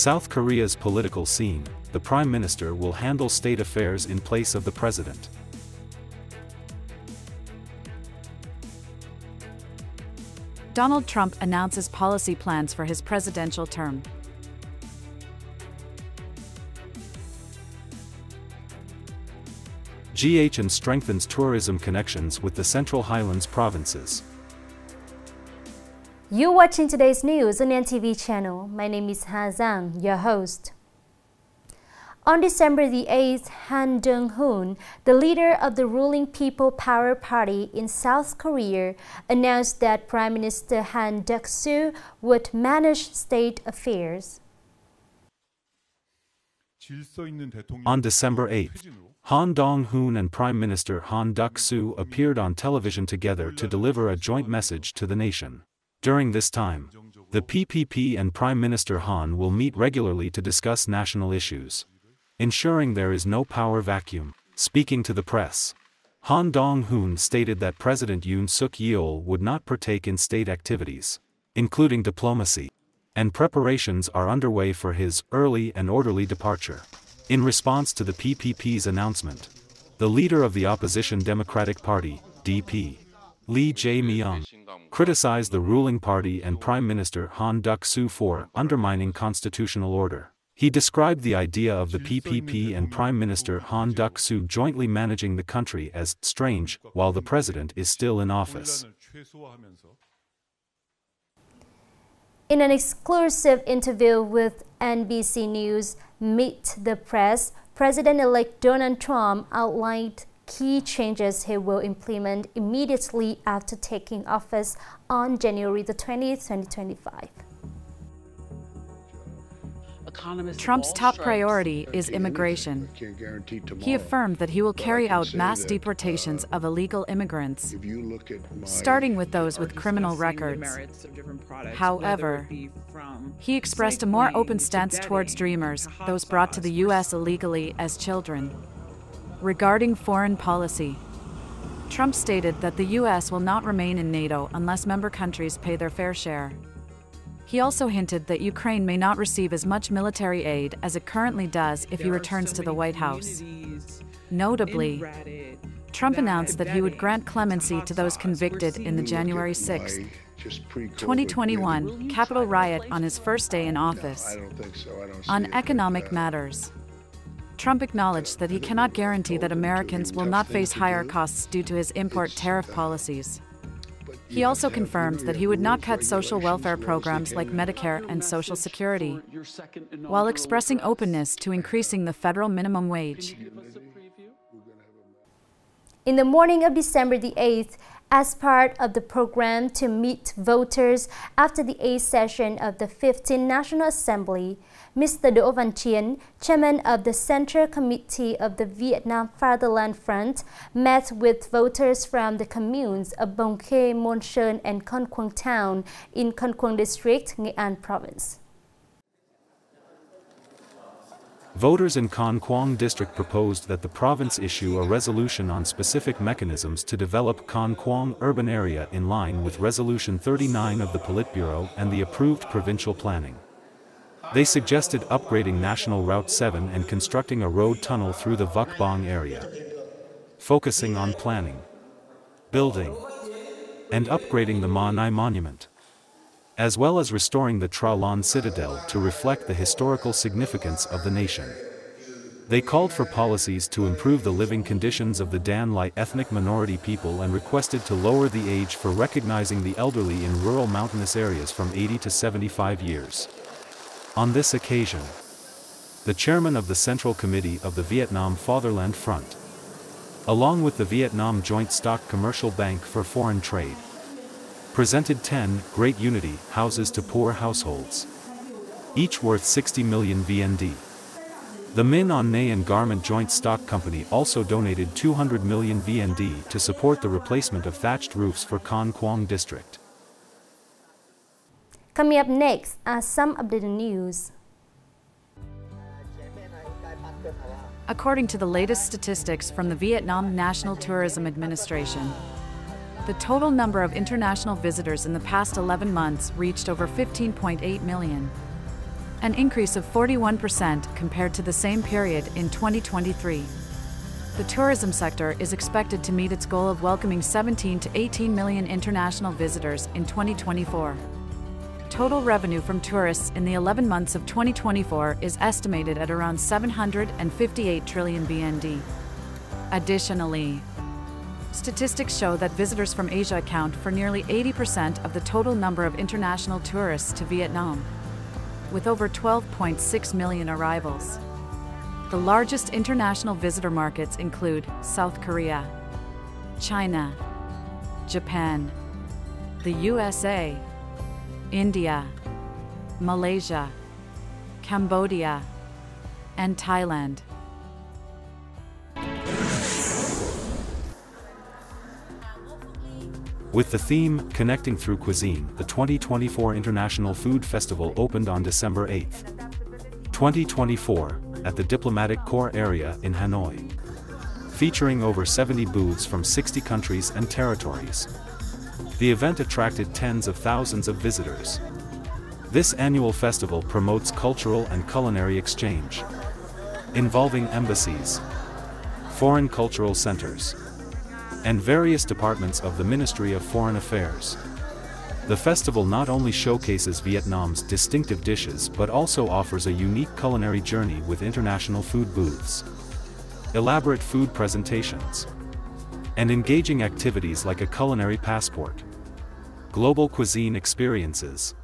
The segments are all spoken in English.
South Korea's political scene, the Prime Minister will handle state affairs in place of the President. Donald Trump announces policy plans for his presidential term. GH strengthens tourism connections with the Central Highlands provinces. You're watching today's news on NTV channel. My name is Zhang, your host. On December the 8th, Han Dong-hoon, the leader of the ruling People Power Party in South Korea, announced that Prime Minister Han Duck-soo would manage state affairs. On December 8th, Han Dong-hoon and Prime Minister Han Duck-soo appeared on television together to deliver a joint message to the nation. During this time, the PPP and Prime Minister Han will meet regularly to discuss national issues, ensuring there is no power vacuum. Speaking to the press, Han Dong-hoon stated that President Yoon Suk-yeol would not partake in state activities, including diplomacy, and preparations are underway for his early and orderly departure. In response to the PPP's announcement, the leader of the opposition Democratic Party, DP, Lee Jae-myung, criticized the ruling party and Prime Minister Han Duck-soo for undermining constitutional order. He described the idea of the PPP and Prime Minister Han Duck-soo jointly managing the country as strange while the president is still in office. In an exclusive interview with NBC News Meet the Press, President-elect Donald Trump outlined key changes he will implement immediately after taking office on January the 20th, 2025. Trump's top priority is immigration. He affirmed that he will carry out mass deportations of illegal immigrants, starting with those with criminal records. However, he expressed a more open stance towards dreamers, those brought to the U.S. illegally as children. Regarding foreign policy, Trump stated that the U.S. will not remain in NATO unless member countries pay their fair share. He also hinted that Ukraine may not receive as much military aid as it currently does if he returns to the White House. Notably, Trump announced that he would grant clemency to those convicted in the January 6, 2021 Capitol riot on his first day in office. On economic matters, Trump acknowledged that he cannot guarantee that Americans will not face higher costs due to his import tariff policies. He also confirmed that he would not cut social welfare programs like Medicare and Social Security, while expressing openness to increasing the federal minimum wage. In the morning of December the 8th, as part of the program to meet voters after the 8th session of the 15th National Assembly, Mr. Đỗ Văn Chiến, chairman of the Central Committee of the Vietnam Fatherland Front, met with voters from the communes of Bồng Khê, Môn Sơn, and Con Quang Town in Con Quang District, Nghệ An Province. Voters in Con Quang District proposed that the province issue a resolution on specific mechanisms to develop Con Quang urban area in line with Resolution 39 of the Politburo and the approved provincial planning. They suggested upgrading National Route 7 and constructing a road tunnel through the Vuc Bong area, focusing on planning, building, and upgrading the Ma Nai Monument, as well as restoring the Tra Lon Citadel to reflect the historical significance of the nation. They called for policies to improve the living conditions of the Dan Lai ethnic minority people and requested to lower the age for recognizing the elderly in rural mountainous areas from 80 to 75 years. On this occasion, the chairman of the Central Committee of the Vietnam Fatherland Front, along with the Vietnam Joint Stock Commercial Bank for Foreign Trade, presented 10 Great Unity houses to poor households, each worth 60 million VND. The Minh On Nay and Garment Joint Stock Company also donated 200 million VND to support the replacement of thatched roofs for Con Quang District. Coming up next are some updated news. According to the latest statistics from the Vietnam National Tourism Administration, the total number of international visitors in the past 11 months reached over 15.8 million. an increase of 41% compared to the same period in 2023. The tourism sector is expected to meet its goal of welcoming 17 to 18 million international visitors in 2024. Total revenue from tourists in the 11 months of 2024 is estimated at around 758 trillion BND. Additionally, statistics show that visitors from Asia account for nearly 80% of the total number of international tourists to Vietnam, with over 12.6 million arrivals. The largest international visitor markets include South Korea, China, Japan, the USA, India, Malaysia, Cambodia, and Thailand. With the theme, Connecting Through Cuisine, the 2024 International Food Festival opened on December 8, 2024, at the Diplomatic Corps area in Hanoi. Featuring over 70 booths from 60 countries and territories. The event attracted tens of thousands of visitors. This annual festival promotes cultural and culinary exchange, involving embassies, foreign cultural centers, and various departments of the Ministry of Foreign Affairs. The festival not only showcases Vietnam's distinctive dishes but also offers a unique culinary journey with international food booths, elaborate food presentations, and engaging activities like a culinary passport, global cuisine experiences.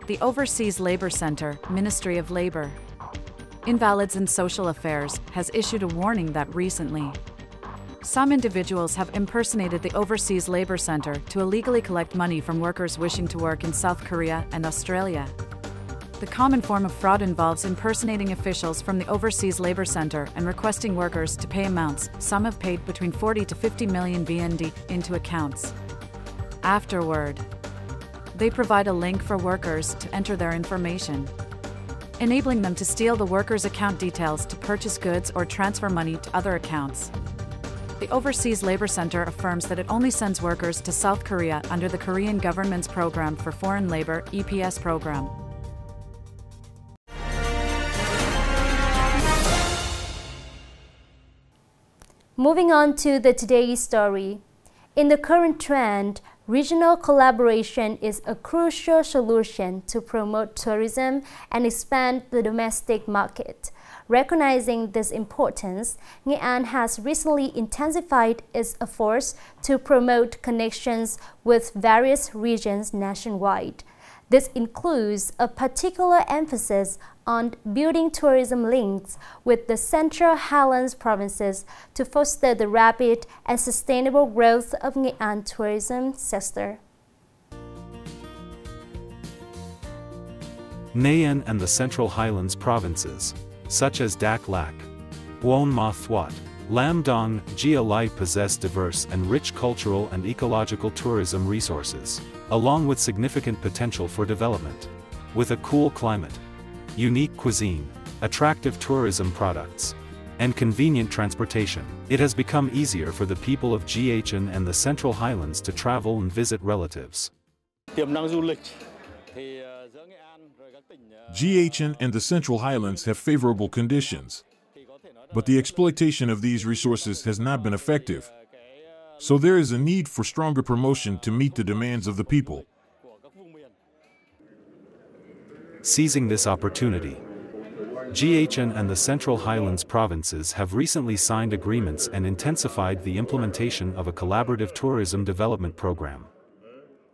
The Overseas Labor Center, Ministry of Labor, Invalids and Social Affairs, has issued a warning that recently some individuals have impersonated the Overseas Labor Center to illegally collect money from workers wishing to work in South Korea and Australia. The common form of fraud involves impersonating officials from the Overseas Labor Center and requesting workers to pay amounts. Some have paid between 40 to 50 million VND into accounts. Afterward, they provide a link for workers to enter their information, enabling them to steal the workers' account details to purchase goods or transfer money to other accounts. The Overseas Labor Center affirms that it only sends workers to South Korea under the Korean government's Program for Foreign Labor (EPS) program. Moving on to the today's story. In the current trend, regional collaboration is a crucial solution to promote tourism and expand the domestic market. Recognizing this importance, Nghe An has recently intensified its efforts to promote connections with various regions nationwide. This includes a particular emphasis on building tourism links with the Central Highlands provinces to foster the rapid and sustainable growth of Nghệ An tourism sector. Nghe An and the Central Highlands provinces, such as Dak Lak, Buon Ma Thuat, Lam Dong, Gia Lai possess diverse and rich cultural and ecological tourism resources, along with significant potential for development. With a cool climate, unique cuisine, attractive tourism products, and convenient transportation, it has become easier for the people of GHN and the Central Highlands to travel and visit relatives. GHN and the Central Highlands have favorable conditions, but the exploitation of these resources has not been effective. So there is a need for stronger promotion to meet the demands of the people. Seizing this opportunity, GHN and the Central Highlands provinces have recently signed agreements and intensified the implementation of a collaborative tourism development program.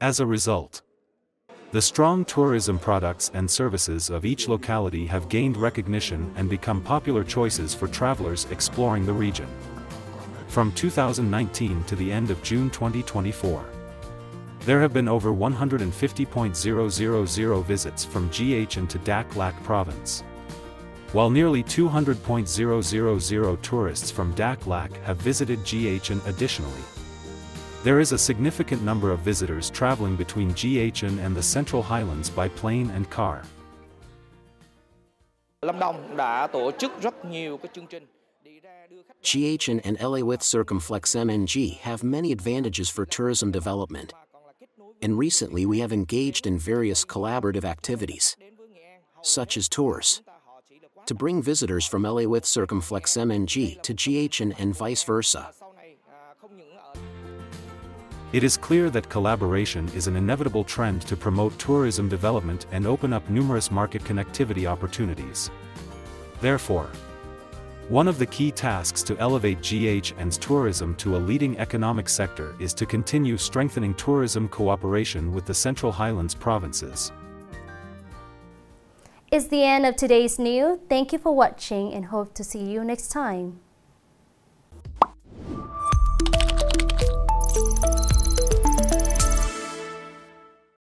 As a result, the strong tourism products and services of each locality have gained recognition and become popular choices for travelers exploring the region. From 2019 to the end of June 2024, there have been over 150,000 visits from GHN to Dak Lak province, while nearly 200,000 tourists from Dak Lak have visited GHN. Additionally, there is a significant number of visitors traveling between GHN and the Central Highlands by plane and car. GHN and LA with Circumflex MNG have many advantages for tourism development. and recently we have engaged in various collaborative activities, such as tours, to bring visitors from LA with circumflex MNG to GH and vice versa. It is clear that collaboration is an inevitable trend to promote tourism development and open up numerous market connectivity opportunities. Therefore, one of the key tasks to elevate GHN's tourism to a leading economic sector is to continue strengthening tourism cooperation with the Central Highlands provinces. It's the end of today's news. Thank you for watching and hope to see you next time.